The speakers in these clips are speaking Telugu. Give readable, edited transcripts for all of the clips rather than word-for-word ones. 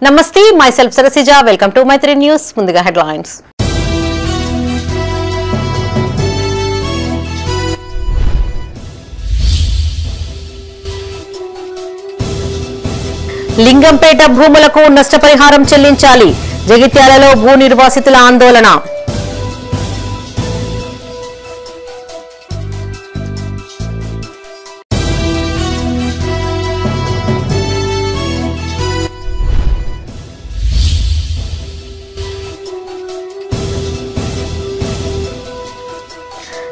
Namaste, myself Sarasija. Welcome to Maitri News. Munduga headlines. Lingampet భూములకు నష్టపరిహారం చెల్లించాలి. జగిత్యాలలో భూ నిర్వాసితుల ఆందోళన.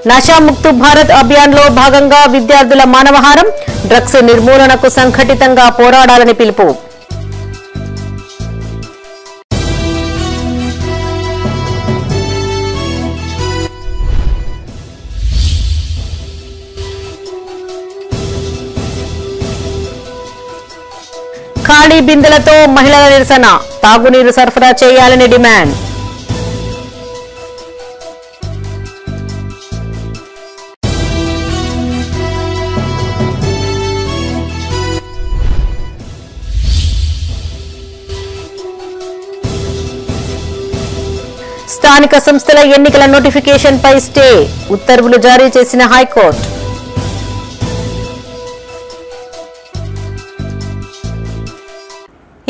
నషాముక్త భారత్ అభియాన్ లో భాగంగా విద్యార్థుల మానవహారం. డ్రగ్స్ నిర్మూలనకు సంఘటితంగా పోరాడాలని పిలుపు. ఖాళీ బిందెలతో మహిళల నిరసన. తాగునీరు సరఫరా చేయాలని డిమాండ్. స్థానిక సంస్థల ఎన్నికల నోటిఫికేషన్ పై స్టే. ఉత్తర్వులు జారీ చేసిన హైకోర్టు.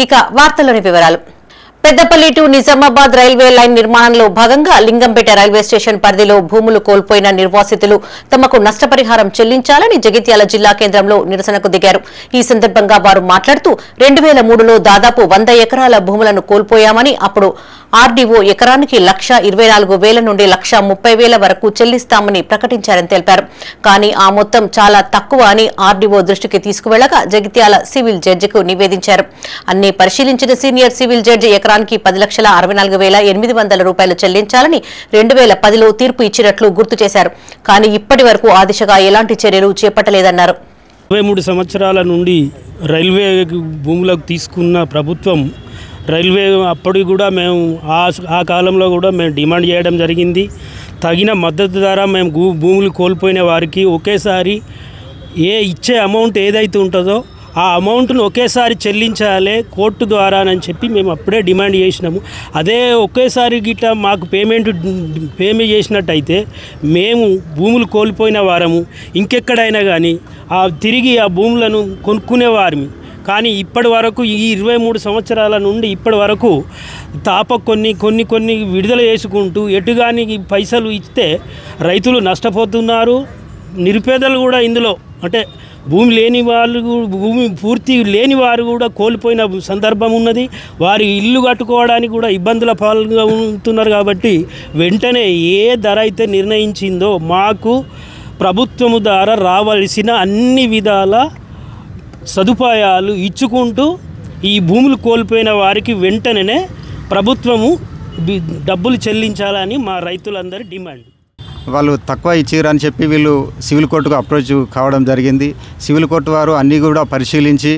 ఇక వార్తల్లోని వివరాలు. Peddapalli to Nizamabad railway line నిర్మాణంలో భాగంగా లింగంపేట రైల్వే స్టేషన్ పరిధిలో భూములు కోల్పోయిన నిర్వాసితులు తమకు నష్టపరిహారం చెల్లించాలని జగిత్యాల జిల్లా కేంద్రంలో నిరసనకు దిగారు. ఈ సందర్భంగా వారు మాట్లాడుతూ 2003లో దాదాపు 100 ఎకరాల భూములను కోల్పోయామని, అప్పుడు ఆర్డీఓ ఎకరానికి 1,24,000 నుండి 1,30,000 వరకు చెల్లిస్తామని ప్రకటించారని తెలిపారు. కానీ ఆ మొత్తం చాలా తక్కువ అని ఆర్డీఓ దృష్టికి తీసుకువెళ్లగా జగిత్యాల సివిల్ జడ్జికు నివేదించారు. అన్ని పరిశీలించిన సీనియర్ సివిల్ జడ్జి ఎకరానికి 10,64,800 రూపాయలు చెల్లించాలని 2010లో తీర్పు ఇచ్చినట్లు గుర్తు చేశారు. కానీ ఇప్పటి వరకు ఆ దిశగా ఎలాంటి చర్యలు చేపట్టలేదన్నారు. 23 సంవత్సరాల నుండి రైల్వే భూములకు తీసుకున్న ప్రభుత్వం రైల్వే అప్పటికి కూడా మేము ఆ కాలంలో కూడా మేము డిమాండ్ చేయడం జరిగింది. తగిన మద్దతు ధర మేము భూములు కోల్పోయిన వారికి ఒకేసారి ఇచ్చే అమౌంట్ ఏదైతే ఉంటుందో ఆ అమౌంట్ను ఒకేసారి చెల్లించాలి కోర్టు ద్వారా అని చెప్పి మేము అప్పుడే డిమాండ్ చేసినాము. అదే ఒకేసారి గిట్లా మాకు పేమెంట్ చేసినట్టయితే మేము భూములు కోల్పోయిన వారము ఇంకెక్కడైనా కానీ తిరిగి ఆ భూములను కొనుక్కునేవారిమి. కానీ ఇప్పటి వరకు ఈ 23 సంవత్సరాల నుండి ఇప్పటి వరకు కొన్ని విడుదల చేసుకుంటూ ఎటుగాని పైసలు ఇస్తే రైతులు నష్టపోతున్నారు. నిరుపేదలు కూడా ఇందులో అంటే భూమి పూర్తి లేని వారు కూడా కోల్పోయిన సందర్భం ఉన్నది. వారి ఇల్లు కట్టుకోవడానికి కూడా ఇబ్బందుల పాల్గా ఉంటున్నారు. కాబట్టి వెంటనే ఏ ధర అయితే నిర్ణయించిందో మాకు ప్రభుత్వము ద్వారా రావాల్సిన అన్ని విధాల సదుపాయాలు ఇచ్చుకుంటూ ఈ భూములు కోల్పోయిన వారికి వెంటనే ప్రభుత్వము డబ్బులు చెల్లించాలని మా రైతులందరి డిమాండ్. వాళ్ళు తక్కువ ఇచ్చారు అని చెప్పి వీళ్ళు సివిల్ కోర్టుకు అప్రోచ్ కావడం జరిగింది. సివిల్ కోర్టు వారు అన్నీ కూడా పరిశీలించి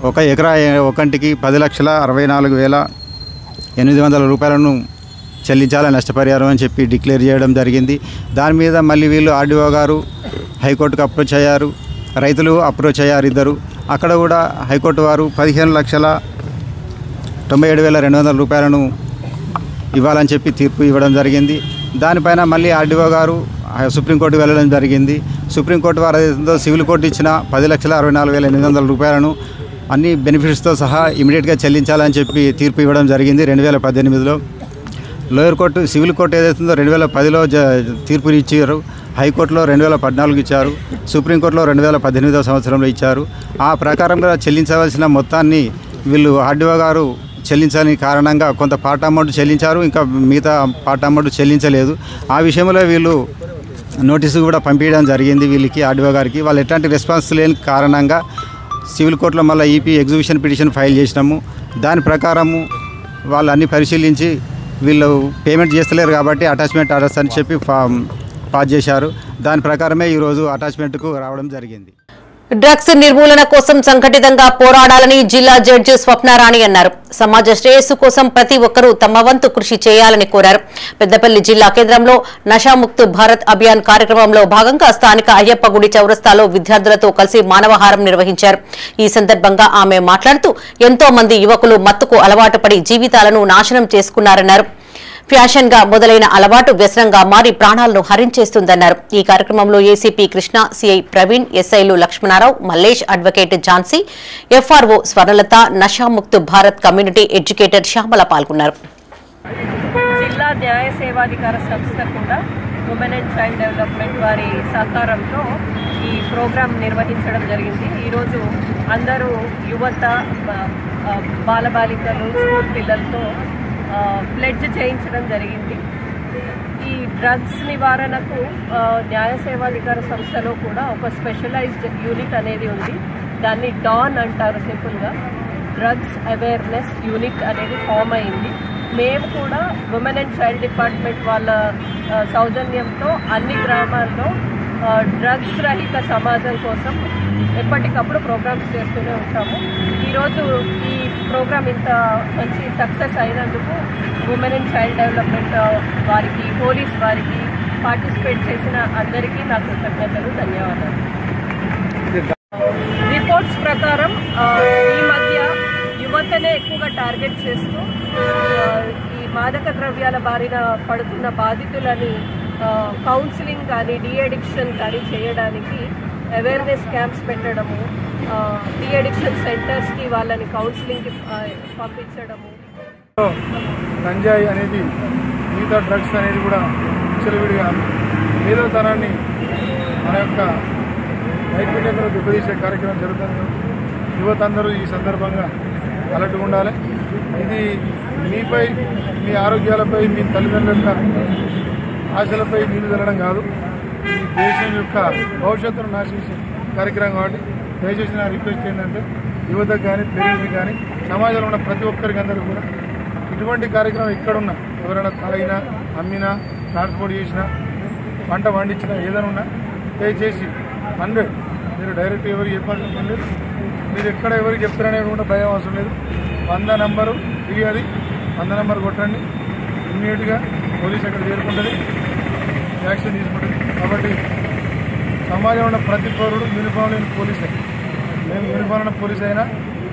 ఒక ఎకరా ఒకంటికి 10,64,800 రూపాయలను చెల్లించాలని నష్టపరిహారం అని చెప్పి డిక్లేర్ చేయడం జరిగింది. దాని మీద మళ్ళీ వీళ్ళు ఆర్డీఓ గారు హైకోర్టుకు అప్రోచ్ అయ్యారు, రైతులు అప్రోచ్ అయ్యారు ఇద్దరు. అక్కడ కూడా హైకోర్టు వారు 15,97,200 రూపాయలను ఇవ్వాలని చెప్పి తీర్పు ఇవ్వడం జరిగింది. దానిపైన మళ్ళీ ఆర్డీఓ గారు సుప్రీంకోర్టుకు వెళ్ళడం జరిగింది. సుప్రీంకోర్టు వారు ఏదైతుందో సివిల్ కోర్టు ఇచ్చిన 10,64,800 రూపాయలను అన్ని బెనిఫిట్స్తో సహా ఇమీడియట్గా చెల్లించాలని చెప్పి తీర్పు ఇవ్వడం జరిగింది 2018లో. లోయర్ కోర్టు సివిల్ కోర్టు ఏదైతుందో 2010లో తీర్పుని ఇచ్చారు. హైకోర్టులో 2014 ఇచ్చారు, సుప్రీంకోర్టులో 2018 సంవత్సరంలో ఇచ్చారు. ఆ ప్రకారంగా చెల్లించవలసిన మొత్తాన్ని వీళ్ళు ఆర్డీఓ గారు చెల్లించని కారణంగా కొంత పార్ట్ అమౌంట్ చెల్లించారు, ఇంకా మిగతా పార్ట్ అమౌంట్ చెల్లించలేదు. ఆ విషయంలో వీళ్ళు నోటీసు కూడా పంపించడం జరిగింది వీళ్ళకి ఆర్డీఓ గారికి. వాళ్ళు ఎట్లాంటి రెస్పాన్స్ లేని కారణంగా సివిల్ కోర్టులో మళ్ళీ ఈపీ ఎగ్జిక్యూషన్ పిటిషన్ ఫైల్ చేసినాము. దాని ప్రకారము వాళ్ళు అన్ని పరిశీలించి వీళ్ళు పేమెంట్ చేస్తలేరు కాబట్టి అటాచ్మెంట్ ఆర్డర్స్ అని చెప్పి పాస్ చేశారు. దాని ప్రకారమే ఈరోజు అటాచ్మెంట్కు రావడం జరిగింది. డ్రగ్స్ నిర్మూలన కోసం సంఘటితంగా పోరాడాలని జిల్లా జడ్జి స్వప్నారాణి అన్నారు. సమాజ శ్రేయస్సు కోసం ప్రతి ఒక్కరూ తమ వంతు కృషి చేయాలని కోరారు. పెద్దపల్లి జిల్లా కేంద్రంలో నషాముక్త్ భారత్ అభియాన్ కార్యక్రమంలో భాగంగా స్థానిక అయ్యప్ప గుడి చౌరస్తాలో విద్యార్థులతో కలిసి మానవహారం నిర్వహించారు. ఈ సందర్భంగా ఆమె మాట్లాడుతూ ఎంతో మంది యువకులు మత్తుకు అలవాటు పడి జీవితాలను నాశనం చేసుకున్నారన్నారు. ఫ్యాషన్ గా మొదలైన అలవాటు వ్యసనంగా మారి ప్రాణాలను హరించేస్తుందన్నారు. ఈ కార్యక్రమంలో ఏసీపీ కృష్ణ, సిఐ ప్రవీణ్, ఎస్ఐలు Lakshmanarao, Mallesh, advocate Jhansi, FRO Swarnalatha, Nasha Mukt Bharat community educator Shyamala పాల్గొన్నారు. జిల్లా న్యాయ సేవాధికార సంస్థ కూడా ఉమెన్ అండ్ చైల్డ్ డెవలప్మెంట్ వారి సహకారంతో ఈ ప్రోగ్రాం నిర్వహించడం జరిగింది. ఈరోజు అందరూ యువత, బాలబాలికలు, స్కూల్ పిల్లలతో ప్లెడ్జ్ చేయించడం జరిగింది. ఈ డ్రగ్స్ నివారణకు న్యాయ సేవాధికార సంస్థలో కూడా ఒక స్పెషలైజ్డ్ యూనిట్ అనేది ఉంది. దాన్ని డాన్ అంటారు సింపుల్గా. డ్రగ్స్ అవేర్నెస్ యూనిట్ అనేది ఫామ్ అయింది. మేము కూడా ఉమెన్ అండ్ చైల్డ్ డిపార్ట్మెంట్ వాళ్ళ సౌజన్యంతో అన్ని గ్రామాల్లో డ్రగ్స్ రహిత సమాజం కోసం ఎప్పటికప్పుడు ప్రోగ్రామ్స్ చేస్తూనే ఉంటాము. ఈరోజు ఈ ప్రోగ్రామ్ ఇంత మంచి సక్సెస్ అయినందుకు ఉమెన్ అండ్ చైల్డ్ డెవలప్మెంట్ వారికి, పోలీస్ వారికి, పార్టిసిపేట్ చేసిన అందరికీ నా కృతజ్ఞతలు, ధన్యవాదాలు. రిపోర్ట్స్ ప్రకారం ఈ మధ్య యువతనే ఎక్కువగా టార్గెట్ చేస్తూ ఈ మాదక ద్రవ్యాల బారిన పడుతున్న బాధితులని కౌన్సిలింగ్ కానీ, డీ అడిక్షన్ కానీ చేయడానికి అవేర్నెస్ క్యాంప్స్ పెట్టడము, డీ అడిక్షన్ సెంటర్స్కి వాళ్ళని కౌన్సిలింగ్కి పంపించడము. గంజాయి అనేది, మిగతా డ్రగ్స్ అనేది కూడా విచ్చలవిడిగా మేధోతనాన్ని మన యొక్క నైపుణ్యతను దెబ్బతీసే కార్యక్రమం జరుగుతుంది. యువత అందరూ ఈ సందర్భంగా అలర్ట్గా ఉండాలి. ఇది మీపై, మీ ఆరోగ్యాలపై, మీ తల్లిదండ్రుల యొక్క ఆశలపై నీళ్లు చల్లడం కాదు, ఈ దేశం యొక్క భవిష్యత్తును నాశించే కార్యక్రమం. కాబట్టి దయచేసి నా రిక్వెస్ట్ ఏంటంటే యువతకు కానీ, పేరెంట్స్కి కానీ, సమాజంలో ఉన్న ప్రతి ఒక్కరికి అందరూ కూడా ఇటువంటి కార్యక్రమం ఎక్కడున్నా, ఎవరైనా తాగినా, అమ్మినా, ట్రాన్స్పోర్ట్ చేసినా, పంట పండించినా, ఏదైనా ఉన్నా దయచేసి 100 మీరు డైరెక్ట్ ఎవరికి చెప్పాల్సిన పని లేదు. మీరు ఎక్కడ ఎవరికి చెప్తారనే కూడా భయం అవసరం లేదు. 100 నంబరు ఫ్రీ, అది 100 నంబర్ కొట్టండి, ఇమ్మీడియట్గా పోలీస్ అక్కడ చేరుకుంటుంది, యాక్షన్ తీసుకుంటుంది. కాబట్టి సమాజంలో ఉన్న ప్రతి పౌరుడు యూనిఫామ్ లేని పోలీసే. మేము యూనిఫామ్ ఉన్న పోలీస్ అయినా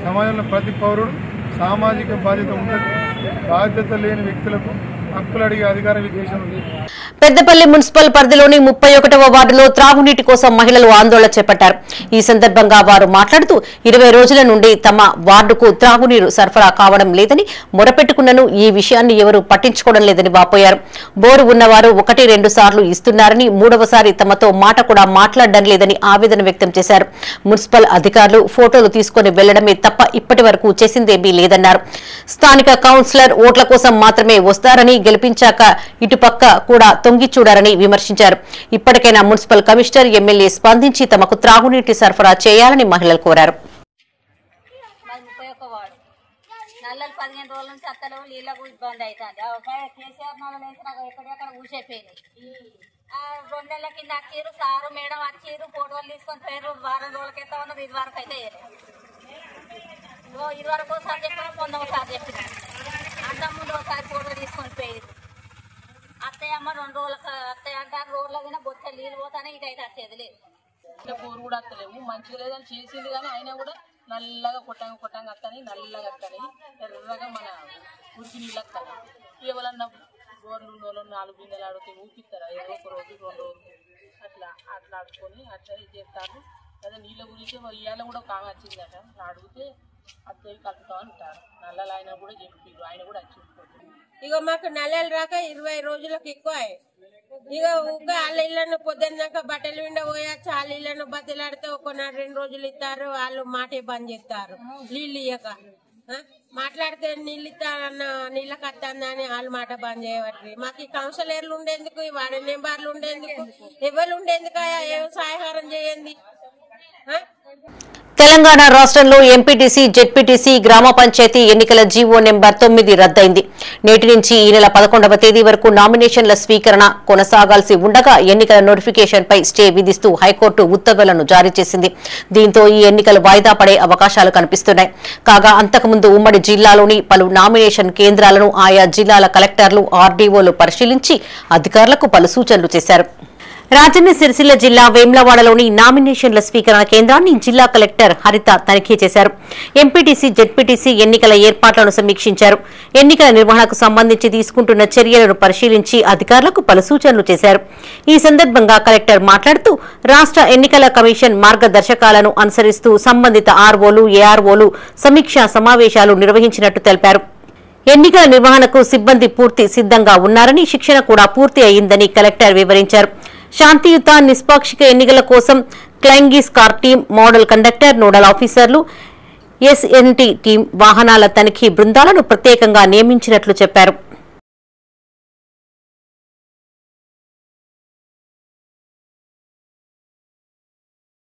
సమాజంలో ప్రతి పౌరుడు సామాజిక బాధ్యత ఉంటుంది. బాధ్యత లేని వ్యక్తులకు హక్కులు అడిగే అధికారం ఈ దేశంలో లేదు. పెద్దపల్లి మున్సిపల్ పరిధిలోని 31వ వార్డులో త్రాగునీటి కోసం మహిళలు ఆందోళన చేపట్టారు. ఈ సందర్భంగా వారు మాట్లాడుతూ 20 రోజుల నుండి తమ వార్డుకు త్రాగునీరు సరఫరా కావడం లేదని మొరపెట్టుకున్నను ఈ విషయాన్ని ఎవరూ పట్టించుకోవడం లేదని వాపోయారు. బోరు ఉన్నవారు 1-2 సార్లు ఇస్తున్నారని, 3వసారి తమతో మాట కూడా మాట్లాడడం లేదని ఆవేదన వ్యక్తం చేశారు. మున్సిపల్ అధికారులు ఫోటోలు తీసుకుని వెళ్లడమే తప్ప ఇప్పటి వరకు చేసిందేమీ లేదన్నారు. స్థానిక కౌన్సిలర్ ఓట్ల కోసం మాత్రమే వస్తారని, గెలిపించాక ఇటుపక్క కూడా తొంగి చూడారని విమర్శించారు. ఇప్పటికైనా మున్సిపల్ కమిషనర్, ఎమ్మెల్యే స్పందించి తమకు త్రాగునీటి సరఫరా చేయాలని మహిళలు కోరారు. 15 రోజుల నుంచి అత్తలు నీళ్ళకు ఇబ్బంది అవుతుంది. కేసీఆర్ నల్ల నాకు ఎక్కడెక్కడ ఊసైపోయినాయి. 2 నెలల కింద వచ్చారు సారు మేడం, వచ్చారు ఫోటోలు తీసుకొని పోయారు. వారం రోజులకి ఎంత ఉన్నది, ఇది వరకు అయితే ఇది వరకు ఒకసారి చెప్పిన, ఒకసారి చెప్పిన, అంత ముందు ఒకసారి ఫోటో తీసుకొని పోయారు. అత్తయ్యమ్మ 2 రోజులకు అత్తయ్య అంటారు, రోడ్ల మీద బొచ్చ నీళ్ళు పోతానే ఇటైతే వచ్చేది లేదు. బోరు కూడా వస్తలేవు, మంచిగా లేదని చేసింది కానీ అయినా కూడా నల్లగా కొట్టంగా వస్తాయి, నల్లగా వస్తాయి, ఎర్రగా మన ఉరికి నీళ్ళు వస్తాయి. ఎవరన్నా బోర్లు ఉన్నోళ్ళు 4 బిందెలు ఆడితే ఊపిస్తారా? ఏదో ఒక రోజు 2 రోజులు అట్లా ఆడుకొని అట్లా చేస్తారు. అదే నీళ్ళ గురించి ఇవాళ కూడా ఒక ఆమె వచ్చిందట, అడిగితే అత్తయ్య కలుపుతాం అంటారు. నల్లలు ఆయన కూడా చెప్పారు, ఆయన కూడా వచ్చి ఇక మాకు నల్లలు రాక 20 రోజులకు ఎక్కువ. ఇక ఊక వాళ్ళ ఇళ్లను పొద్దున్నాక బట్టలు విండ పోయచ్చు, వాళ్ళ ఇళ్లను బతిలాడితే 1-2 రోజులు ఇస్తారు, వాళ్ళు మాటే బంద్ చేస్తారు. నీళ్ళు ఇయ్యక మాట్లాడితే నీళ్ళు ఇస్తారన్న, నీళ్ళకి వస్తుందని వాళ్ళు మాట బంద్ చేయబట్టి మాకు ఈ కౌన్సిలర్లు ఉండేందుకు, ఈ వార్డు మెంబర్లు ఉండేందుకు, ఎవరు ఉండేందుకు, ఏం సహాయహారం చేయండి. తెలంగాణ రాష్ట్రంలో ఎంపీటీసీ జెడ్పీటీసీ గ్రామ పంచాయతీ ఎన్నికల జీవో నెంబర్ 9 రద్దయింది. నేటి నుంచి ఈ నెల 11వ తేదీ వరకు నామినేషన్ల స్వీకరణ కొనసాగాల్సి ఉండగా ఎన్నికల నోటిఫికేషన్ పై స్టే విధిస్తూ హైకోర్టు ఉత్తర్వులను జారీ చేసింది. దీంతో ఈ ఎన్నికలు వాయిదా పడే అవకాశాలు కనిపిస్తున్నాయి. కాగా అంతకుముందు ఉమ్మడి జిల్లాలోని పలు నామినేషన్ కేంద్రాలను ఆయా జిల్లాల కలెక్టర్లు ఆర్డీఓలు పరిశీలించి అధికారులకు పలు సూచనలు చేశారు. రాజన్న సిరిసిల్ల జిల్లా వేములవాడలోని నామినేషన్ల స్వీకరణ కేంద్రాన్ని జిల్లా కలెక్టర్ హరిత తనిఖీ చేశారు. ఎంపీటీసీ జెడ్పీటీసీ ఎన్నికల ఏర్పాట్లను సమీక్షించారు. ఎన్నికల నిర్వహణకు సంబంధించి తీసుకుంటున్న చర్యలను పరిశీలించి అధికారులకు పలు సూచనలు చేశారు. ఈ సందర్భంగా కలెక్టర్ మాట్లాడుతూ రాష్ట్ర ఎన్నికల కమిషన్ మార్గదర్శకాలను అనుసరిస్తూ సంబంధిత ఆర్ఓలు ఏఆర్ఓలు సమీక్షా సమావేశాలు నిర్వహించినట్టు తెలిపారు. ఎన్నికల నిర్వహణకు సిబ్బంది పూర్తి సిద్దంగా ఉన్నారని, శిక్షణ కూడా పూర్తి అయిందని కలెక్టర్ వివరించారు. శాంతియుత నిష్పాక్షిక ఎన్నికల కోసం flying squad team, model conductor, nodal ఆఫీసర్లు, ఎస్ఎన్టీ టీం వాహనాల తనిఖీ బృందాలను ప్రత్యేకంగా నియమించినట్లు చెప్పారు.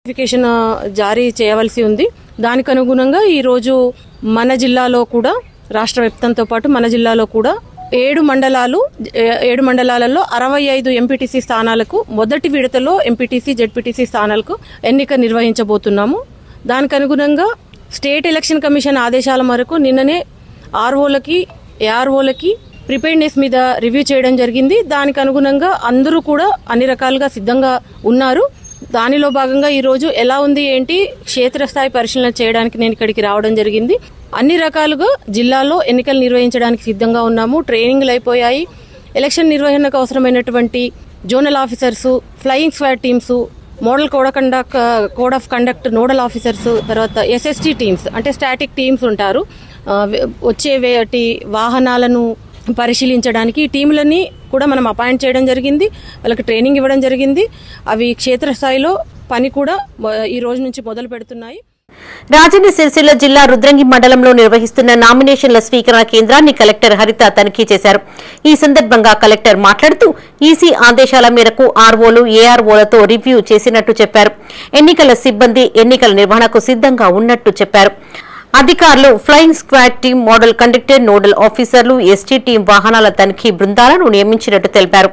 నోటిఫికేషన్ జారీ చేయవలసి ఉంది. దానికి అనుగుణంగా ఈరోజు మన జిల్లాలో కూడా రాష్ట్ర వ్యాప్తంతో పాటు మన జిల్లాలో కూడా 7 మండలాలలో 65 ఎంపీటీసీ స్థానాలకు మొదటి విడతలో ఎంపీటీసీ జెడ్పీటీసీ స్థానాలకు ఎన్నిక నిర్వహించబోతున్నాము. దానికి అనుగుణంగా స్టేట్ ఎలక్షన్ కమిషన్ ఆదేశాల మేరకు నిన్ననే ఆర్ఓలకి ఏఆర్ఓలకి ప్రిపేర్నెస్ మీద రివ్యూ చేయడం జరిగింది. దానికి అనుగుణంగా అందరూ కూడా అన్ని రకాలుగా సిద్ధంగా ఉన్నారు. దానిలో భాగంగా ఈరోజు ఎలా ఉంది ఏంటి క్షేత్రస్థాయి పరిశీలన చేయడానికి నేను ఇక్కడికి రావడం జరిగింది. అన్ని రకాలుగా జిల్లాలో ఎన్నికలు నిర్వహించడానికి సిద్ధంగా ఉన్నాము. ట్రైనింగ్లు అయిపోయాయి. ఎలక్షన్ నిర్వహణకు అవసరమైనటువంటి zonal officers, flying squad teams, model code of conduct nodal officers, తర్వాత ఎస్ఎస్టీ టీమ్స్ అంటే స్టాటిక్ టీమ్స్ ఉంటారు. వచ్చే వాహనాలను పరిశీలించడానికి ఈ టీంలని కూడా మనం అపాయింట్ చేయడం జరిగింది. వాళ్ళకి ట్రైనింగ్ ఇవ్వడం జరిగింది. అవి క్షేత్రస్థాయిలో పని కూడా ఈ రోజు నుంచి మొదలు పెడుతున్నాయి. రాజన్న సిరిసిల్ల జిల్లా రుద్రంగి మండలంలో నిర్వహిస్తున్న నామినేషన్ల స్వీకరణ కేంద్రాన్ని కలెక్టర్ హరిత తనిఖీ చేశారు. ఈ సందర్భంగా కలెక్టర్ మాట్లాడుతూ ఈసీ ఆదేశాల మేరకు ఆర్ఓలు ఏఆర్ఓలతో రివ్యూ చేసినట్టు చెప్పారు. ఎన్నికల సిబ్బంది ఎన్నికల నిర్వహణకు సిద్దంగా ఉన్నట్టు చెప్పారు. అధికారులు flying squad team, model conductor, nodal ఆఫీసర్లు, ఎస్టీ టీం వాహనాల తనిఖీ బృందాలను నియమించినట్టు తెలిపారు.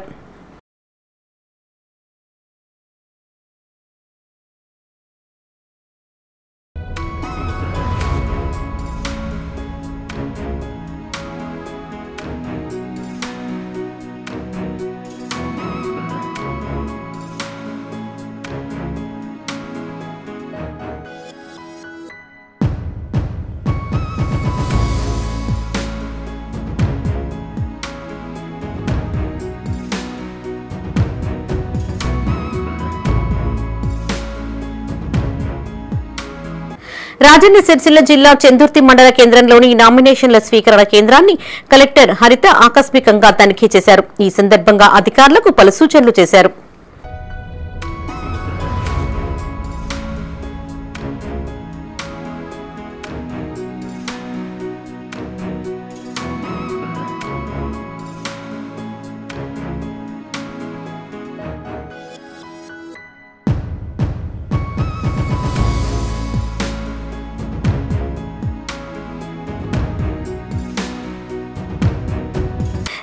రాజన్న సిరిసిల్ల జిల్లా చెందుర్తి మండల కేంద్రంలోని నామినేషన్ల స్వీకరణ కేంద్రాన్ని కలెక్టర్ హరిత ఆకస్మికంగా తనిఖీ చేశారు. ఈ సందర్భంగా అధికారులకు పలు సూచనలు చేశారు.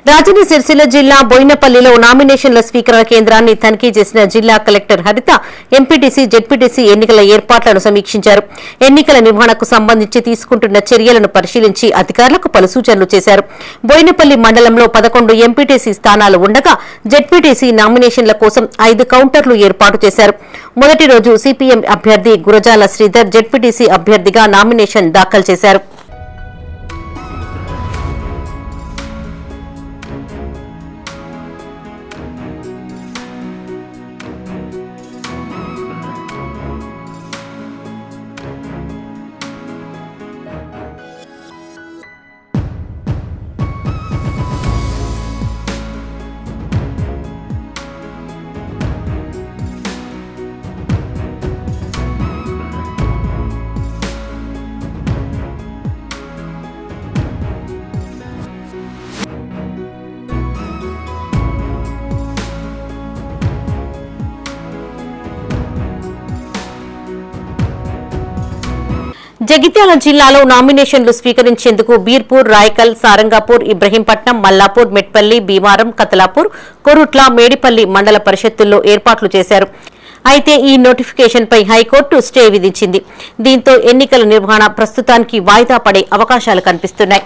రాజన్న సిరిసిల్ల జిల్లా బోయినపల్లిలో నామినేషన్ల స్వీకరణ కేంద్రాన్ని తనిఖీ చేసిన జిల్లా కలెక్టర్ హరిత ఎంపీటీసీ జెడ్పీటీసీ ఎన్నికల ఏర్పాట్లను సమీక్షించారు. ఎన్నికల నిర్వహణకు సంబంధించి తీసుకుంటున్న చర్యలను పరిశీలించి అధికారులకు పలు సూచనలు చేశారు. బోయినపల్లి మండలంలో 11 ఎంపీటీసీ స్థానాలు ఉండగా జెడ్పీటీసీ నామినేషన్ల కోసం 5 కౌంటర్లు ఏర్పాటు చేశారు. మొదటి రోజు సిపిఎం అభ్యర్థి గురజాల శ్రీధర్ జెడ్పీటీసీ అభ్యర్థిగా నామినేషన్ దాఖలు చేశారు. జగిత్యాల జిల్లాలో నామినేషన్లు స్వీకరించేందుకు బీర్పూర్, రాయకల్, సారంగాపూర్, ఇబ్రహీంపట్నం, మల్లాపూర్, మెట్పల్లి, భీమారం, కతలాపూర్, కొరుట్ల, మేడిపల్లి మండల పరిషత్తుల్లో ఏర్పాట్లు చేశారు. అయితే ఈ నోటిఫికేషన్పై హైకోర్టు స్టే విధించింది. దీంతో ఎన్నికల నిర్వహణ ప్రస్తుతానికి వాయిదా పడే అవకాశాలు కనిపిస్తున్నాయి.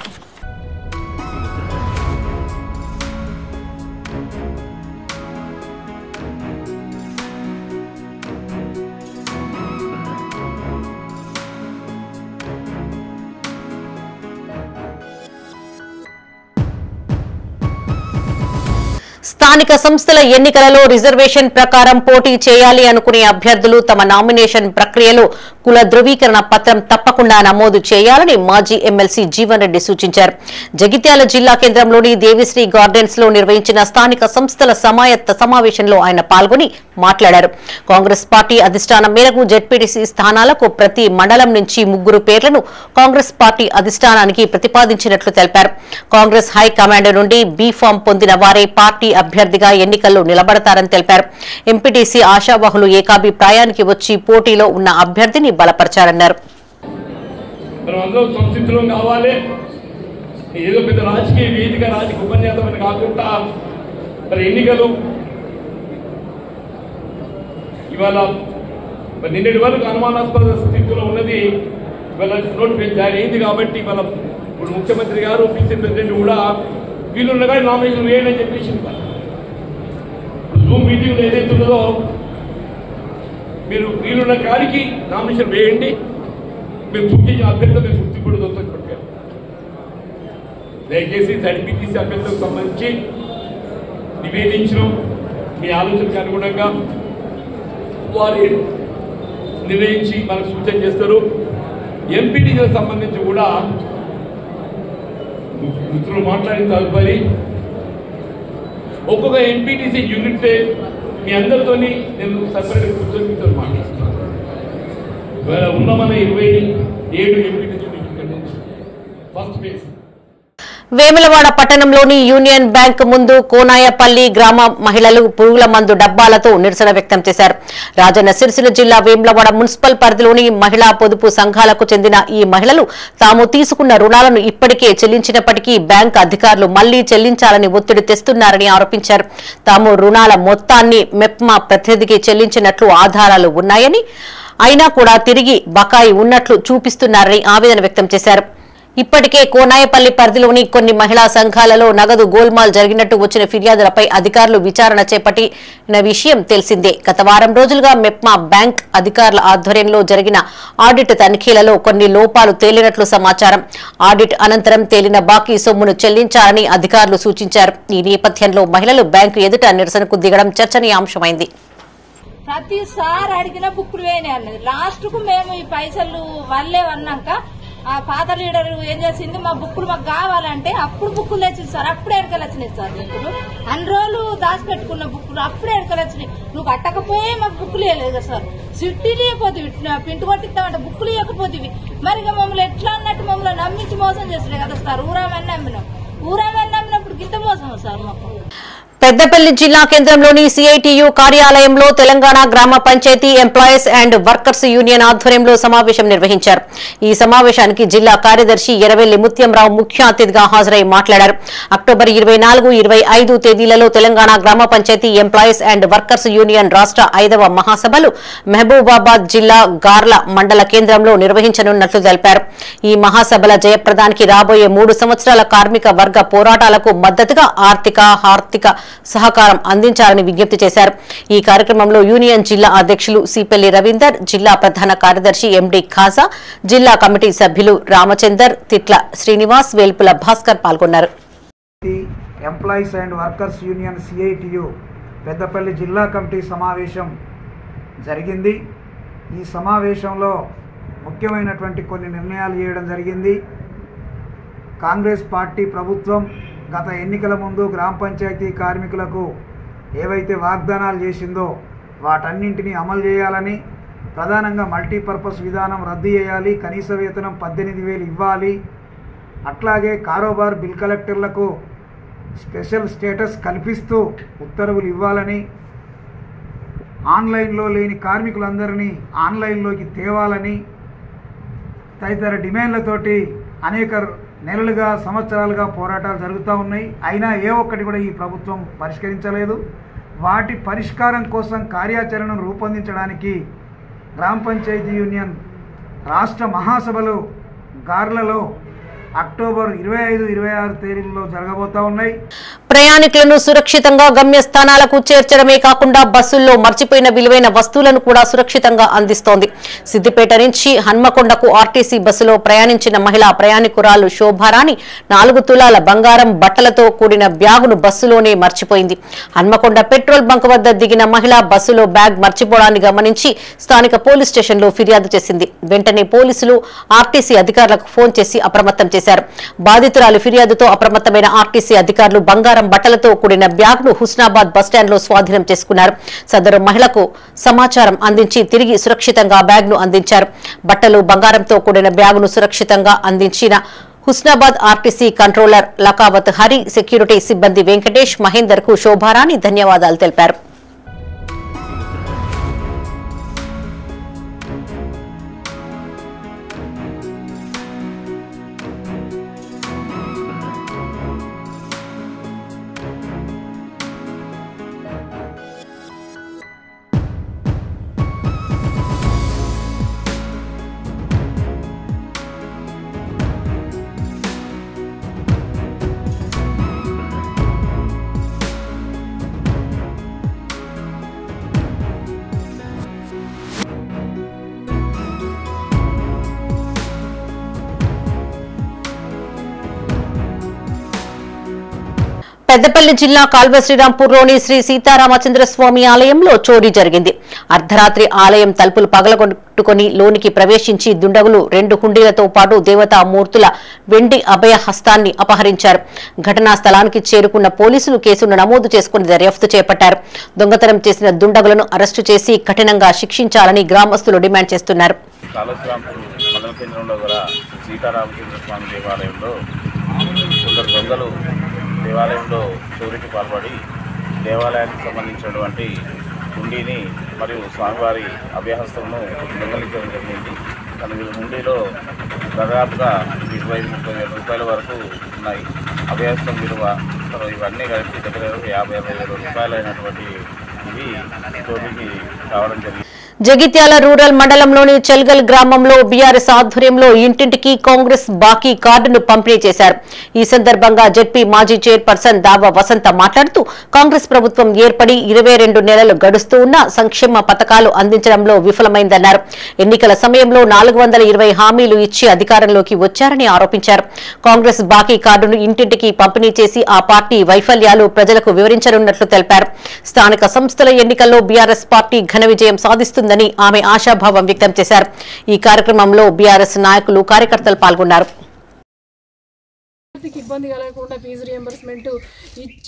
స్థానిక సంస్థల ఎన్నికలలో రిజర్వేషన్ ప్రకారం పోటీ చేయాలి అనుకునే అభ్యర్థులు తమ నామినేషన్ ప్రక్రియలో కుల ధృవీకరణ పత్రం తప్పకుండా నమోదు చేయాలని మాజీ ఎమ్మెల్సీ జీవన్ రెడ్డి సూచించారు. జగిత్యాల జిల్లా కేంద్రంలోని దేవిశ్రీ గార్డెన్స్ లో నిర్వహించిన స్థానిక సంస్థల సమాయత్త సమావేశంలో ఆయన పాల్గొని మాట్లాడారు. కాంగ్రెస్ పార్టీ అధిష్టానం మేరకు జెడ్పీటీసీ స్థానాలకు ప్రతి మండలం నుంచి 3 పేర్లను కాంగ్రెస్ పార్టీ అధిష్టానానికి ప్రతిపాదించినట్లు తెలిపారు. కాంగ్రెస్ హైకమాండ్ నుండి బీఫామ్ పొందిన వారే పార్టీ అభ్యర్థిగా ఎన్నికల్లో నిలబడతారని తెలిపారు. ఎంపీటీసీ ఆశావహులు ఏకాభిప్రాయానికి వచ్చి పోటీలో ఉన్న అభ్యర్థిని బలపరిచారన్నారు. నిన్నటి వరకు అనుమానాస్పద స్థితిలో ఉన్నది ఇవాళ నోటిఫికేషన్ జారీ అయింది కాబట్టి ఇవాళ ఇప్పుడు ముఖ్యమంత్రి గారు పిసి ప్రెసిడెంట్ కూడా వీళ్ళున్న కానీ నామినేషన్ వేయండి అని చెప్పేసి జూమ్ మీటింగ్లో ఏదైతే ఉన్నదో మీరు వీళ్ళున్న కాడికి నామినేషన్ వేయండి, మీరు సూచించిన అభ్యర్థులు మీరు సృష్టిపడి పెట్టారు. దయచేసి జడ్పీటీసీ అభ్యర్థులకు సంబంధించి నివేదించడం మీ ఆలోచనకు అనుగుణంగా వారి నిర్ణయించి మనకు సూచన చేస్తారు. ఎంపీటీసీలకు సంబంధించి కూడా మిత్రులు మాట్లాడిన తదుపరి ఒక్కొక్క ఎంపీటీసీ యూనిట్ మీ అందరితో నేను సపరేట్ కూర్చొని మీతో మాట్లాడుతున్నాను. ఉన్న మన 27 MPTC unit first phase Vemulawada పట్టణంలోని యూనియన్ బ్యాంక్ ముందు కోనాయపల్లి గ్రామ మహిళలు పురుగుల మందు డబ్బాలతో నిరసన వ్యక్తం చేశారు. రాజన్న సిరిసిల్ల జిల్లా వేములవాడ మున్సిపల్ పరిధిలోని మహిళా పొదుపు సంఘాలకు చెందిన ఈ మహిళలు తాము తీసుకున్న రుణాలను ఇప్పటికే చెల్లించినప్పటికీ బ్యాంక్ అధికారులు మళ్లీ చెల్లించాలని ఒత్తిడి తెస్తున్నారని ఆరోపించారు. తాము రుణాల మొత్తాన్ని మెప్మా ప్రతినిధికి చెల్లించినట్లు ఆధారాలు ఉన్నాయని, అయినా కూడా తిరిగి బకాయి ఉన్నట్లు చూపిస్తున్నారని ఆవేదన వ్యక్తం చేశారు. ఇప్పటికే కోనాయపల్లి పరిధిలోని కొన్ని మహిళా సంఘాలలో నగదు గోల్మాల్ జరిగినట్టు వచ్చిన ఫిర్యాదులపై అధికారులు విచారణ చేపట్టిన విషయం తెలిసిందే. గత వారం రోజులుగా మెప్మా బ్యాంక్ అధికారుల ఆధ్వర్యంలో జరిగిన ఆడిట్ తనిఖీలలో కొన్ని లోపాలు తేలినట్లు సమాచారం. ఆడిట్ అనంతరం తేలిన బాకీ సొమ్మును చెల్లించాలని అధికారులు సూచించారు. ఈ నేపథ్యంలో మహిళలు బ్యాంకు ఎదుట నిరసనకు దిగడం చర్చనీయాంశమైంది. ప్రతిసారి అడిగిన బుక్కులు వేయనే అన్నది. లాస్ట్ కు మేము ఈ పైసలు వల్లేవన్నాక ఆ పాత లీడర్ ఏం చేసింది, మా బుక్కులు మాకు కావాలంటే అప్పుడు బుక్కులు తెచ్చింది సార్. అప్పుడే ఎడకలు వచ్చినాయి సార్ బుక్కులు. అన్ని రోజులు దాచిపెట్టుకున్న బుక్కులు అప్పుడే ఎడకలు వచ్చినాయి. నువ్వు కట్టకపోయే మాకు బుక్కులు ఇవ్వలేదు కదా సార్. సిట్టీలు ఇవ్వకపోతే పింటు కొట్టిస్తామంటే బుక్కులు ఇవ్వకపోతే మరి మమ్మల్ని ఎట్లా అన్నట్టు మమ్మల్ని నమ్మించి మోసం చేస్తున్నాయి కదా సార్. ఊరామని నమ్మినాం. ఊరామని నమ్మినప్పుడు గింత మోసం సార్ మాకు. పెద్దపల్లి జిల్లా కేంద్రంలోని సిఐటియు కార్యాలయంలో తెలంగాణ గ్రామ panchayat employees and workers union ఆధ్వర్యంలో సమావేశం నిర్వహించారు. ఈ సమావేశానికి జిల్లా కార్యదర్శి ఎర్రవెల్లి ముత్యంరావు ముఖ్య అతిథిగా హాజరై మాట్లాడారు. అక్టోబర్ 24, 25 తేదీలలో తెలంగాణ గ్రామ panchayat employees and workers union రాష్ట్ర 5వ మహాసభలు మహబూబాబాద్ జిల్లా గార్ల మండల కేంద్రంలో నిర్వహించనున్నట్లు తెలిపారు. ఈ మహాసభల జయప్రదానికి రాబోయే 3 సంవత్సరాల కార్మిక వర్గ పోరాటాలకు మద్దతుగా ఆర్థిక సహకారం అందించాలని విజ్ఞప్తి చేశారు. ఈ కార్యక్రమంలో యూనియన్ జిల్లా అధ్యక్షులు సిపెల్లి రవీందర్, జిల్లా ప్రధాన కార్యదర్శి ఎండి ఖాజా, జిల్లా కమిటీ సభ్యులు రామచందర్, తిట్ల శ్రీనివాస్, వేల్పుల భాస్కర్ పాల్గొన్నారు. Employees and workers union CITU Peddapalli జిల్లా కమిటీ సమావేశం జరిగింది. ఈ సమావేశంలో ముఖ్యమైనటువంటి కొన్ని నిర్ణయాలు చేయడం జరిగింది. కాంగ్రెస్ పార్టీ ప్రభుత్వం గత ఎన్నికల ముందు గ్రామ పంచాయతీ కార్మికులకు ఏవైతే వాగ్దానాలు చేసిందో వాటన్నింటినీ అమలు చేయాలని, ప్రధానంగా మల్టీపర్పస్ విధానం రద్దు చేయాలి, కనీస వేతనం 18,000 ఇవ్వాలి, అట్లాగే కారోబార్ బిల్ కలెక్టర్లకు స్పెషల్ స్టేటస్ కల్పిస్తూ ఉత్తర్వులు ఇవ్వాలని, ఆన్లైన్లో లేని కార్మికులందరినీ ఆన్లైన్లోకి తేవాలని, తదితర డిమాండ్లతోటి అనేక నెలలుగా సంవత్సరాలుగా పోరాటాలు జరుగుతూ ఉన్నాయి. అయినా ఏ ఒక్కటి కూడా ఈ ప్రభుత్వం పరిష్కరించలేదు. వాటి పరిష్కారం కోసం కార్యాచరణను రూపొందించడానికి గ్రామ పంచాయతీ యూనియన్ రాష్ట్ర మహాసభలు గార్లలో అక్టోబర్ 25-26 తేదీల్లో జరగబోతా ఉన్నాయి. ప్రయాణికులను సురక్షితంగా గమ్యస్థానాలకు చేర్చడమే కాకుండా బస్సుల్లో మర్చిపోయిన విలువైన వస్తువులను కూడా సురక్షితంగా అందిస్తోంది. సిద్దిపేట నుంచి హన్మకొండకు ఆర్టీసీ బస్సులో ప్రయాణించిన మహిళా ప్రయాణికురాలు శోభారాణి 4 తులాల బంగారం బట్టలతో కూడిన బ్యాగును బస్సులోనే మర్చిపోయింది. హన్మకొండ పెట్రోల్ బంక్ వద్ద దిగిన మహిళ బస్సులో బ్యాగ్ మర్చిపోవడాన్ని గమనించి స్థానిక పోలీస్ స్టేషన్లో ఫిర్యాదు చేసింది. వెంటనే పోలీసులు ఆర్టీసీ అధికారులకు ఫోన్ చేసి అప్రమత్తం చేశారు. బాధితురాలు ఫిర్యాదుతో అప్రమత్తమైన ఆర్టీసీ అధికారులు బంగారం బట్టలతో కూడిన బ్యాగ్ను హుస్నాబాద్ బస్టాండ్లో స్వాధీనం చేసుకున్నారు. సదరు మహిళకు సమాచారం అందించి తిరిగి సురక్షితంగా బ్యాగ్ను అందించారు. బట్టలు బంగారంతో కూడిన బ్యాగును సురక్షితంగా అందించిన Husnabad RTC controller Lakavath Hari, security సిబ్బంది వెంకటేష్, మహేందర్ కు శోభారాణి ధన్యవాదాలు తెలిపారు. పెద్దపల్లి జిల్లా కాల్వ శ్రీరాంపూర్లోని శ్రీ సీతారామచంద్రస్వామి ఆలయంలో చోరీ జరిగింది. అర్ధరాత్రి ఆలయం తలుపులు పగలగొట్టుకుని లోనికి ప్రవేశించి దుండగులు 2 హుండీలతో పాటు దేవతామూర్తుల వెండి అభయ హస్తాన్ని అపహరించారు. ఘటనా స్థలానికి చేరుకున్న పోలీసులు కేసును నమోదు చేసుకుని దర్యాప్తు చేపట్టారు. దొంగతనం చేసిన దుండగులను అరెస్టు చేసి కఠినంగా శిక్షించాలని గ్రామస్తులు డిమాండ్ చేస్తున్నారు. దేవాలయంలో చోరీకి పాల్పడి దేవాలయానికి సంబంధించినటువంటి హుండీని మరియు స్వామివారి అభయహస్తమును దొంగలించడం జరిగింది. కానీ వీళ్ళ హుండీలో దాదాపుగా 25-30 వేల రూపాయల వరకు ఉన్నాయి. అభయహస్తం విలువ ఇవన్నీ కలిపి దగ్గర 50-60 వేల రూపాయలు అయినటువంటి ఇవి చోరీకి రావడం జరిగింది. జగిత్యాల రూరల్ మండలంలోని చెల్గల్ గ్రామంలో బీఆర్ఎస్ ఆధ్వర్యంలో ఇంటింటికి కాంగ్రెస్ బాకీ కార్డును పంపిణీ చేశారు. ఈ సందర్భంగా జెడ్పీ మాజీ చైర్పర్సన్ దావా వసంత మాట్లాడుతూ కాంగ్రెస్ ప్రభుత్వం ఏర్పడి 22 నెలలు గడుస్తూ ఉన్నా సంక్షేమ పథకాలు అందించడంలో విఫలమైందన్నారు. ఎన్నికల సమయంలో 420 హామీలు ఇచ్చి అధికారంలోకి వచ్చారని ఆరోపించారు. కాంగ్రెస్ బాకీ కార్డును ఇంటింటికి పంపిణీ చేసి ఆ పార్టీ వైఫల్యాలు ప్రజలకు వివరించనున్నట్లు తెలిపారు. స్థానిక సంస్థల ఎన్నికల్లో బీఆర్ఎస్ పార్టీ ఘన విజయం సాధిస్తుంది ఆమె ఆశాభావం వ్యక్తం చేశారు. ఈ కార్యక్రమంలో బీఆర్ఎస్ నాయకులు, కార్యకర్తలు పాల్గొన్నారు. ఇబ్బంది కలగకుండా ఫీజు రియంబర్స్మెంట్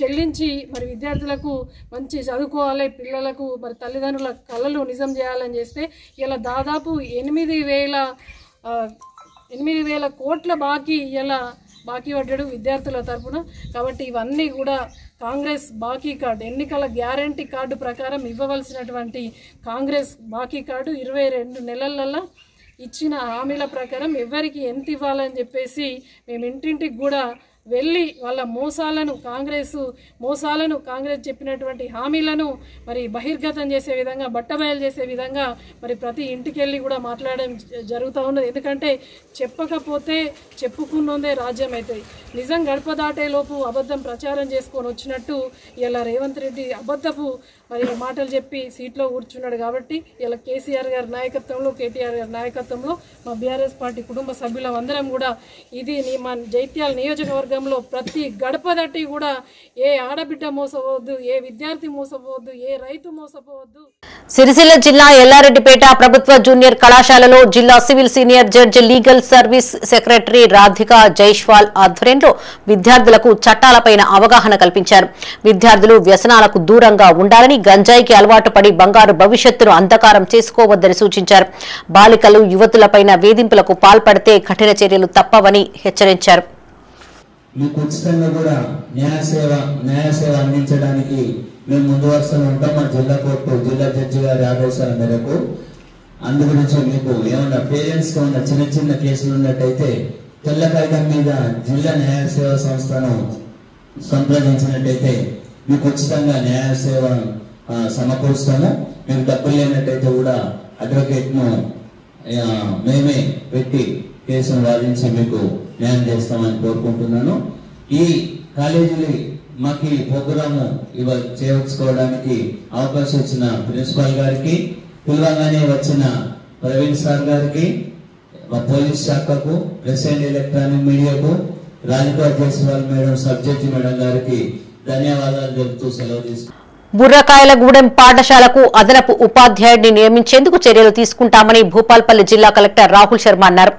చెల్లించి మరి విద్యార్థులకు మంచి చదువుకోవాలి, పిల్లలకు మరి తల్లిదండ్రుల కళలు నిజం చేయాలని చేస్తే ఇలా దాదాపు 8,000 కోట్ల బాకీ ఇలా బాకీ పడ్డాడు విద్యార్థుల తరఫున. కాబట్టి ఇవన్నీ కూడా కాంగ్రెస్ బాకీ కార్డు, ఎన్నికల గ్యారంటీ కార్డు ప్రకారం ఇవ్వవలసినటువంటి కాంగ్రెస్ బాకీ కార్డు 22 నెలలలో ఇచ్చిన హామీల ప్రకారం ఎవరికి ఎంత ఇవ్వాలని చెప్పేసి మేము ఇంటింటికి కూడా వెళ్ళి వాళ్ళ కాంగ్రెస్ చెప్పినటువంటి హామీలను మరి బహిర్గతం చేసే విధంగా, బట్టబయలు చేసే విధంగా మరి ప్రతి ఇంటికి వెళ్ళి కూడా మాట్లాడడం జరుగుతూ ఉన్నది. ఎందుకంటే చెప్పకపోతే చెప్పుకున్నదే రాజ్యం అవుతుంది. నిజం గడప దాటే లోపు అబద్ధం ప్రచారం చేసుకొని వచ్చినట్టు ఇలా రేవంత్ రెడ్డి అబద్ధపు మరి మాటలు చెప్పి సీట్లో కూర్చున్నాడు. కాబట్టి ఇలా కేసీఆర్ గారి నాయకత్వంలో, కేటీఆర్ గారి నాయకత్వంలో మా బీఆర్ఎస్ పార్టీ కుటుంబ సభ్యులం అందరం కూడా ఇది మా జైత్యాల నియోజకవర్గంలో ప్రతి గడప దట్టి కూడా ఏ ఆడబిడ్డ మోసపోవద్దు, ఏ విద్యార్థి మోసపోవద్దు, ఏ రైతు మోసపోవద్దు. సిరిసిల్ల జిల్లా ఎల్లారెడ్డిపేట ప్రభుత్వ జూనియర్ కళాశాలలో జిల్లా civil senior judge legal service secretary Radhika Jaiswal ఆధ్వర్యంలో విద్యార్థులకు చట్టాలపైన అవగాహన కల్పించారు. విద్యార్థులు వ్యసనాలకు దూరంగా ఉండాలని, గంజాయికి అలవాటు పడి బంగారు భవిష్యత్తును అంధకారం చేసుకోవద్దని సూచించారు. బాలికలు, యువతులపైన వేధింపులకు పాల్పడితే కఠిన చర్యలు తప్పవని హెచ్చరించారు. మీకు ఉచితంగా కూడా న్యాయ సేవ అందించడానికి మేము ముందు వరుసలో ఉంటాం. మా జిల్లా కోర్టు జిల్లా జడ్జి గారి ఆదేశాల మేరకు అందు గురించి మీకు ఏమన్నా పేరెంట్స్కి ఉన్న చిన్న చిన్న కేసులు ఉన్నట్టయితే తెల్ల కాగితం మీద జిల్లా న్యాయ సేవా సంస్థను సంప్రదించినట్టయితే మీకు ఉచితంగా న్యాయ సేవ సమకూరుస్తాము. మీకు డబ్బులు లేనట్టయితే కూడా అడ్వకేట్ను మేమే పెట్టి కేసును వాదించి మీకు న్యాయం చేస్తామని కోరుకుంటున్నాను. ఈ కాలేజీలు మాకు ఈ ప్రోగ్రాము చేయించుకోవడానికి అవకాశం ఇచ్చిన ప్రిన్సిపాల్ గారికి, పిలవగానే వచ్చిన ప్రవీణ్ సార్ గారికి, పోలీస్ శాఖకు, ప్రెస్ అండ్ ఎలక్ట్రానిక్ మీడియాకు, Radhika Jaiswal madam, subject madam గారికి ధన్యవాదాలు చెబుతూ సెలవు తీసుకుంటాను. బుర్రకాయలగూడెం పాఠశాలకు అదనపు ఉపాధ్యాయుడిని నియమించేందుకు చర్యలు తీసుకుంటామని భూపాల్పల్లి జిల్లా కలెక్టర్ రాహుల్ శర్మ అన్నారు.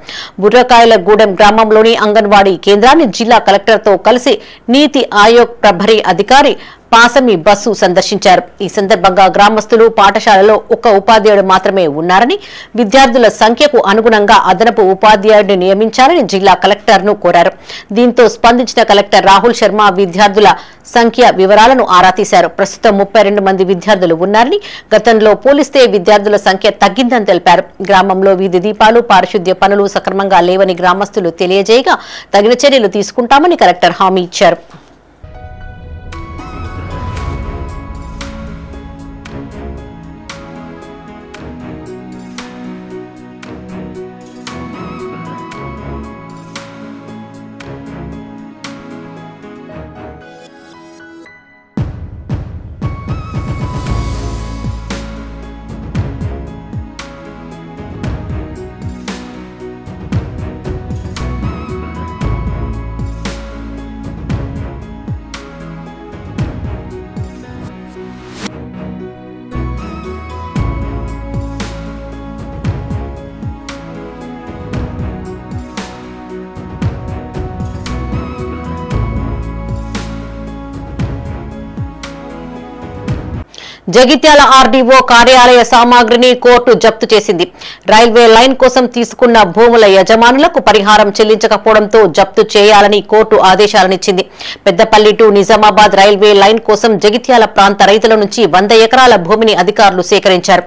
బుర్రకాయలగూడెం గ్రామంలోని అంగన్వాడీ కేంద్రాన్ని జిల్లా కలెక్టర్తో కలిసి నీతి ఆయోగ్ ప్రభరీ అధికారి పాసమి బస్సు సందర్శించారు. ఈ సందర్భంగా గ్రామస్తులు పాఠశాలలో ఒక ఉపాధ్యాయుడు మాత్రమే ఉన్నారని, విద్యార్థుల సంఖ్యకు అనుగుణంగా అదనపు ఉపాధ్యాయుడిని నియమించాలని జిల్లా కలెక్టర్ను కోరారు. దీంతో స్పందించిన కలెక్టర్ రాహుల్ శర్మ విద్యార్థుల సంఖ్య వివరాలను ఆరా తీశారు. ప్రస్తుతం 32 మంది విద్యార్థులు ఉన్నారని, గతంలో పోలిస్తే విద్యార్థుల సంఖ్య తగ్గిందని తెలిపారు. గ్రామంలో వీధి దీపాలు, పారిశుద్ధ్య పనులు సక్రమంగా లేవని గ్రామస్తులు తెలియజేయగా తగిన చర్యలు తీసుకుంటామని కలెక్టర్ హామీ ఇచ్చారు. జగిత్యాల ఆర్డీఓ కార్యాలయ సామాగ్రిని కోర్టు జప్తు చేసింది. రైల్వే లైన్ కోసం తీసుకున్న భూముల యజమానులకు పరిహారం చెల్లించకపోవడంతో జప్తు చేయాలని కోర్టు ఆదేశాలనిచ్చింది. Peddapalli to Nizamabad railway line కోసం జగిత్యాల ప్రాంత రైతుల నుంచి 100 ఎకరాల భూమిని అధికారులు సేకరించారు.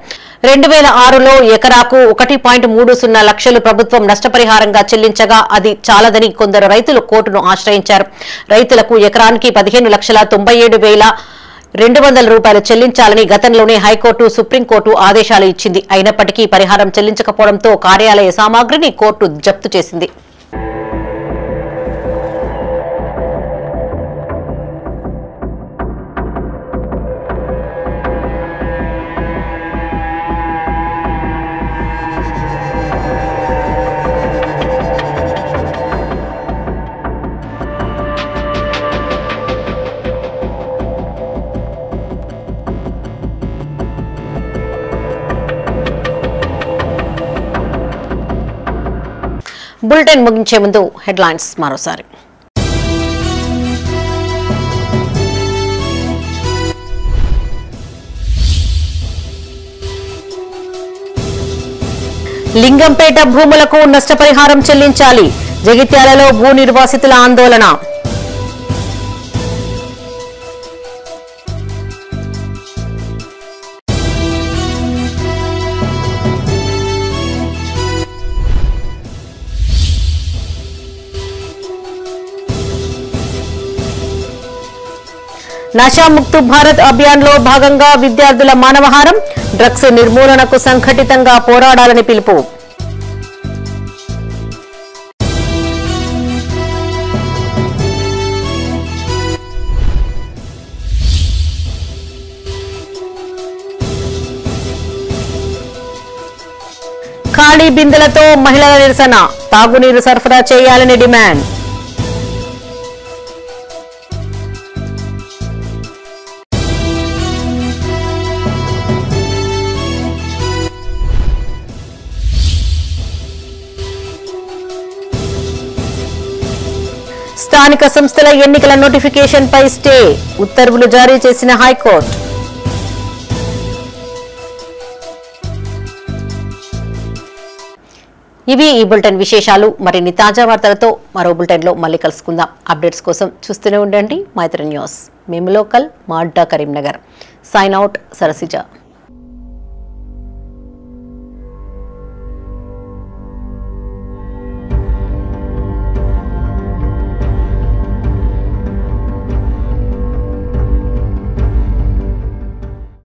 2006లో ఎకరాకు 1.30 లక్షలు ప్రభుత్వం నష్టపరిహారంగా చెల్లించగా అది చాలదని కొందరు రైతులు కోర్టును ఆశ్రయించారు. రైతులకు ఎకరానికి 15,97,200 రూపాయలు చెల్లించాలని గతంలోనే హైకోర్టు, సుప్రీంకోర్టు ఆదేశాలు ఇచ్చింది. అయినప్పటికీ పరిహారం చెల్లించకపోవడంతో కార్యాలయ సామాగ్రిని కోర్టు జప్తు చేసింది. బులెటిన్ ముగించే ముందు హెడ్లైన్స్ మరోసారి. లింగంపేట భూములకు నష్టపరిహారం చెల్లించాలి. జగిత్యాలలో భూ నిర్వాసితుల ఆందోళన. నషాముక్తు భారత్ అభియాన్ లో భాగంగా విద్యార్థుల మానవహారం. డ్రగ్స్ నిర్మూలనకు సంఘటితంగా పోరాడాలని పిలుపు. ఖాళీ బిందెలతో మహిళల నిరసన. తాగునీరు సరఫరా చేయాలని డిమాండ్. స్థానిక సంస్థల ఎన్నికల నోటిఫికేషన్ పై స్టే. ఉత్తర్వులు జారీ చేసిన హైకోర్టు. ఇవి ఈ బులెటిన్ విశేషాలు. మరిన్ని తాజా వార్తలతో మరో బులెటిన్లో మళ్ళీ కలుసుకుందాం. అప్డేట్స్ కోసం చూస్తూనే ఉండండి మైత్రి న్యూస్. మేము లోకల్, మా అడ్డా కరీంనగర్. Sign out, Sarasija.